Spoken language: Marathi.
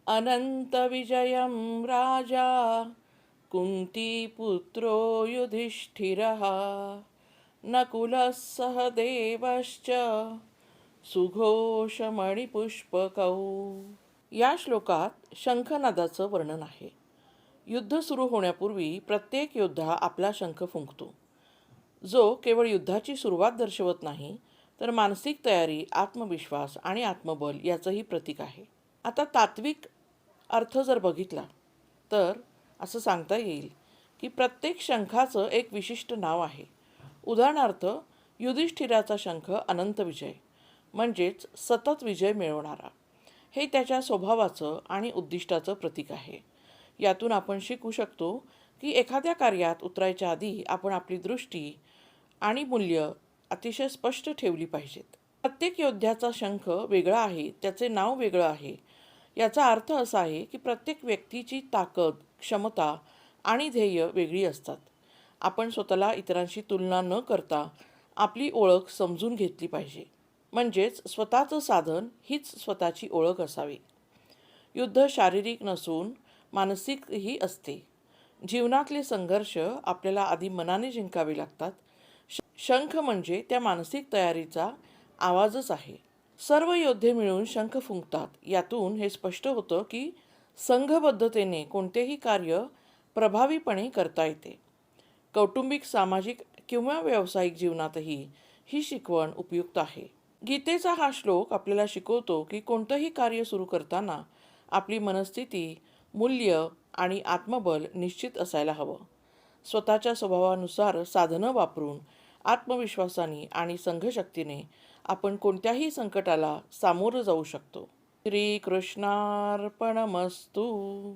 अनन्तविजयं राजा कुन्तीपुत्रो युधिष्ठिरः नकुलः सह देवश्च सुघोषमणिपुष्पकौ. या श्लोकात शंखनादाचं वर्णन आहे. युद्ध सुरू होण्यापूर्वी प्रत्येक योद्धा आपला शंख फुंकतो, जो केवळ युद्धाची सुरुवात दर्शवत नाही, तर मानसिक तयारी, आत्मविश्वास आणि आत्मबल याचंही प्रतीक आहे. आता तात्विक अर्थ जर बघितला तर असं सांगता येईल की प्रत्येक शंखाचं एक विशिष्ट नाव आहे. उदाहरणार्थ, युधिष्ठिराचा शंख अनंत विजय म्हणजेच सतत विजय मिळवणारा, हे त्याच्या स्वभावाचं आणि उद्दिष्टाचं प्रतीक आहे. यातून आपण शिकू शकतो की एखाद्या कार्यात उतरायच्या आधी आपण आपली दृष्टी आणि मूल्य अतिशय स्पष्ट ठेवली पाहिजेत. प्रत्येक योद्ध्याचा शंख वेगळा आहे, त्याचे नाव वेगळं आहे. याचा अर्थ असा आहे की प्रत्येक व्यक्तीची ताकद, क्षमता आणि ध्येय वेगळी असतात. आपण स्वतःला इतरांशी तुलना न करता आपली ओळख समजून घेतली पाहिजे. म्हणजेच स्वतःचं साधन हीच स्वतःची ओळख असावी. युद्ध शारीरिक नसून मानसिकही असते. जीवनातले संघर्ष आपल्याला आधी मनाने जिंकावे लागतात. शंख म्हणजे त्या मानसिक तयारीचा आवाजच आहे. सर्व योद्धे मिळून शंख फुंकतात. यातून हे स्पष्ट होतं की संघबद्धतेने कोणतेही कार्य प्रभावीपणे करता येते. कौटुंबिक, सामाजिक किंवा व्यावसायिक जीवनातही ही शिकवण उपयुक्त आहे. गीतेचा हा श्लोक आपल्याला शिकवतो की कोणतंही कार्य सुरू करताना आपली मनस्थिती, मूल्य आणि आत्मबल निश्चित असायला हवं. स्वतःच्या स्वभावानुसार साधनं वापरून आत्मविश्वासाने आणि संघशक्तीने आपण कोणत्याही संकटाला सामोरं जाऊ शकतो. श्रीकृष्णार्पणमस्तू.